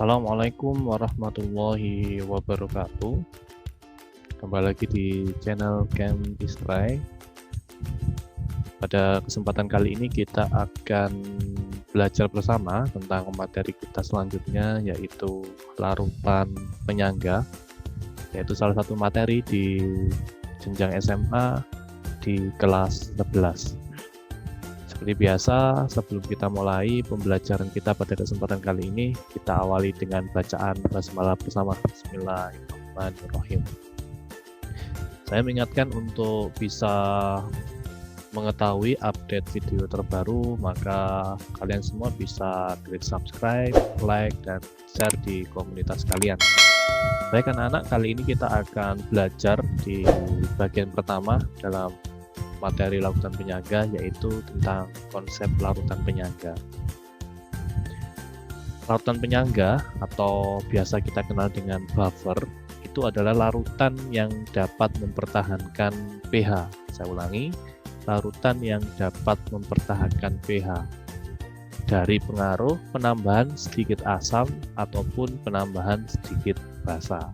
Assalamualaikum warahmatullahi wabarakatuh. Kembali lagi di channel Camp Istray. Pada kesempatan kali ini kita akan belajar bersama tentang materi kita selanjutnya, yaitu larutan penyangga, yaitu salah satu materi di jenjang SMA di kelas 11. Seperti biasa, sebelum kita mulai pembelajaran kita pada kesempatan kali ini, kita awali dengan bacaan basmalah bersama. Bismillahirrahmanirrahim. Saya mengingatkan untuk bisa mengetahui update video terbaru, maka kalian semua bisa klik subscribe, like, dan share di komunitas kalian. Baik anak-anak, kali ini kita akan belajar di bagian pertama dalam materi larutan penyangga, yaitu tentang konsep larutan penyangga. Larutan penyangga atau biasa kita kenal dengan buffer itu adalah larutan yang dapat mempertahankan pH. Saya ulangi, larutan yang dapat mempertahankan pH dari pengaruh penambahan sedikit asam ataupun penambahan sedikit basa.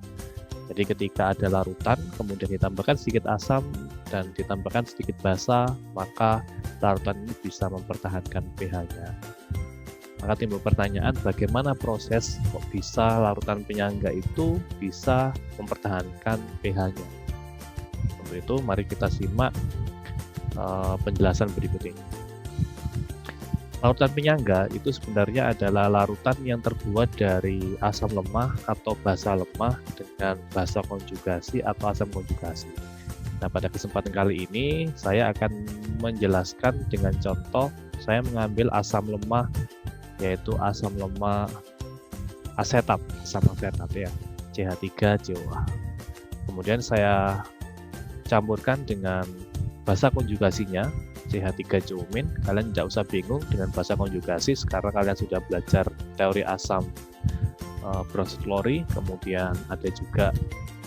Jadi ketika ada larutan, kemudian ditambahkan sedikit asam dan ditambahkan sedikit basa, maka larutan ini bisa mempertahankan pH-nya. Maka timbul pertanyaan, bagaimana proses kok bisa larutan penyangga itu bisa mempertahankan pH-nya? Untuk itu, mari kita simak penjelasan berikut ini. Larutan penyangga itu sebenarnya adalah larutan yang terbuat dari asam lemah atau basa lemah dengan basa konjugasi atau asam konjugasi. Nah, pada kesempatan kali ini saya akan menjelaskan dengan contoh. Saya mengambil asam lemah, yaitu asam lemah asetat, asam asetat ya, CH3COH. Kemudian saya campurkan dengan basa konjugasinya, CH3-COMin. Kalian tidak usah bingung dengan basa konjugasi, sekarang kalian sudah belajar teori asam bromfluoride, kemudian ada juga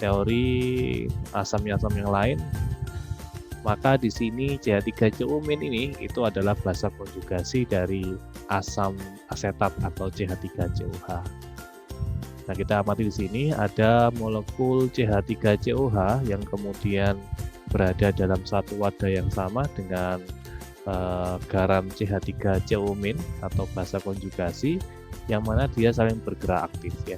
teori asam-asam yang lain. Maka di sini CH3-COMin ini itu adalah basa konjugasi dari asam asetat atau CH3COH. Nah, kita amati di sini ada molekul CH3COH yang kemudian berada dalam satu wadah yang sama dengan garam CH3-COMin atau basa konjugasi, yang mana dia saling bergerak aktif ya.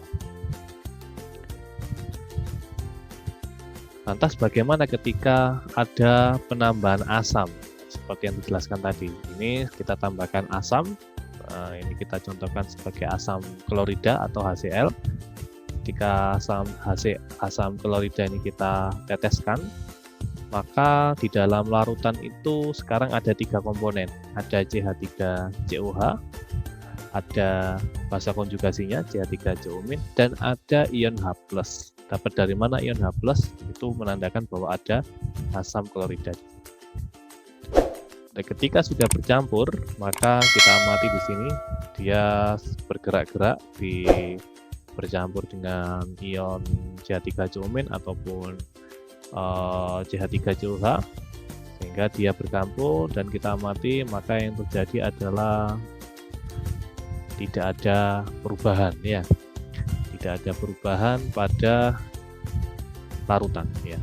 Lantas bagaimana ketika ada penambahan asam seperti yang dijelaskan tadi? Ini kita tambahkan asam, ini kita contohkan sebagai asam klorida atau HCl. Ketika asam klorida ini kita teteskan, maka di dalam larutan itu sekarang ada 3 komponen. Ada CH3COH, ada basa konjugasinya CH3-COMin, dan ada ion H+. Dapat dari mana ion H+? Itu menandakan bahwa ada asam klorida. Dan ketika sudah bercampur, maka kita amati di sini dia bergerak-gerak bercampur dengan ion CH3-COMin ataupun CH3COH, sehingga dia bercampur, dan kita amati maka yang terjadi adalah tidak ada perubahan ya, tidak ada perubahan pada larutan ya,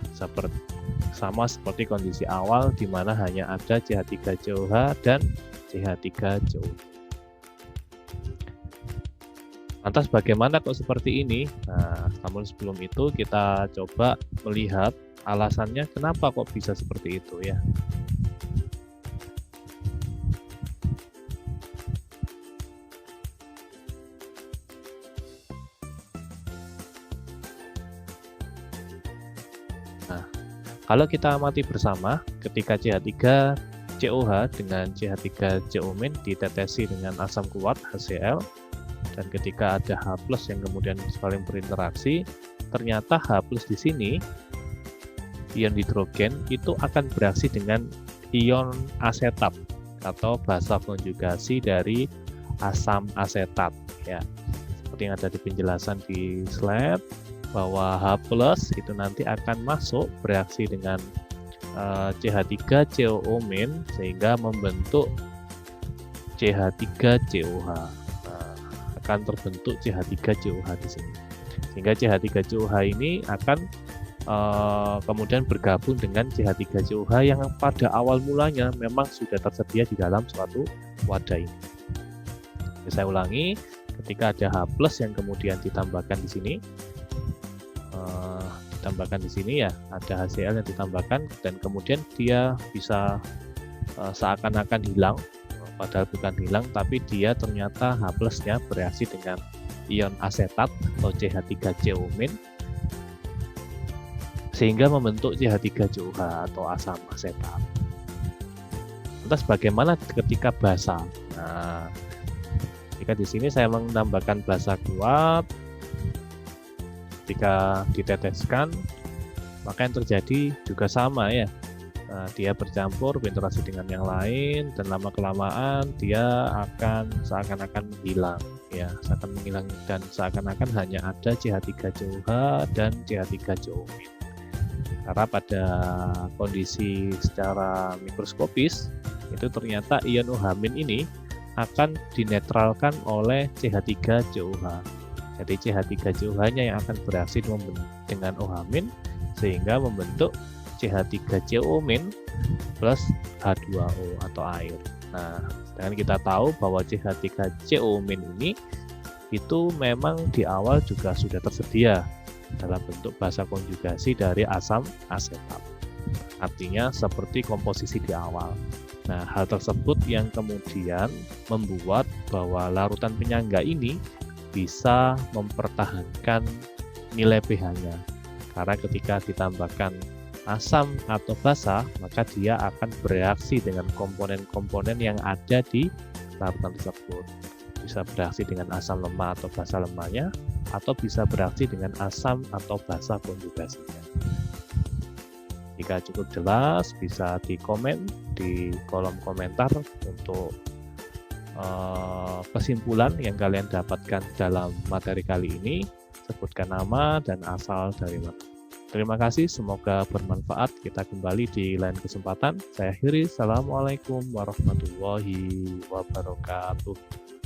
sama seperti kondisi awal di mana hanya ada CH3COH dan CH3COH. Lantas bagaimana kok seperti ini? Nah, namun sebelum itu kita coba melihat alasannya kenapa kok bisa seperti itu ya. Nah, kalau kita amati bersama, ketika CH3COH dengan CH3-COMin ditetesi dengan asam kuat HCl, dan ketika ada H+ yang kemudian saling berinteraksi, ternyata H+ di sini, ion hidrogen, itu akan bereaksi dengan ion asetat atau basa konjugasi dari asam asetat ya. Seperti yang ada di penjelasan di slide, bahwa H+ itu nanti akan masuk bereaksi dengan CH3-COMin sehingga membentuk CH3COH. Nah, akan terbentuk CH3COH di sini. Sehingga CH3COH ini akan kemudian bergabung dengan CH3COH yang pada awal mulanya memang sudah tersedia di dalam suatu wadah ini. Jadi saya ulangi, ketika ada H+ yang kemudian ditambahkan di sini, ya ada HCl yang ditambahkan dan kemudian dia bisa seakan-akan hilang, padahal bukan hilang, tapi dia ternyata H+-nya bereaksi dengan ion asetat atau CH3CO- sehingga membentuk CH3COH atau asam asetat. Lantas bagaimana ketika basa? Nah, jika di sini saya menambahkan basa kuat, ketika diteteskan, maka yang terjadi juga sama ya. Nah, dia bercampur berinteraksi dengan yang lain dan lama-kelamaan dia akan seakan-akan menghilang ya, seakan menghilang dan seakan-akan hanya ada CH3COH dan CH3CO-. Karena pada kondisi secara mikroskopis itu ternyata ion OH- ini akan dinetralkan oleh CH3COH. Jadi CH3COH-nya yang akan bereaksi dengan OH- sehingga membentuk CH3CO- plus H2O atau air. Nah, sedangkan kita tahu bahwa CH3CO- ini itu memang di awal juga sudah tersedia dalam bentuk basa konjugasi dari asam asetat. Artinya seperti komposisi di awal. Nah, hal tersebut yang kemudian membuat bahwa larutan penyangga ini bisa mempertahankan nilai pH-nya. Karena ketika ditambahkan asam atau basa, maka dia akan bereaksi dengan komponen-komponen yang ada di larutan tersebut. Bisa bereaksi dengan asam lemah atau basa lemahnya, atau bisa bereaksi dengan asam atau basa konjugasinya. Jika cukup jelas, bisa dikomen di kolom komentar untuk kesimpulan yang kalian dapatkan dalam materi kali ini. Sebutkan nama dan asal dari mana. Terima kasih, semoga bermanfaat. Kita kembali di lain kesempatan. Saya akhiri, Assalamualaikum warahmatullahi wabarakatuh.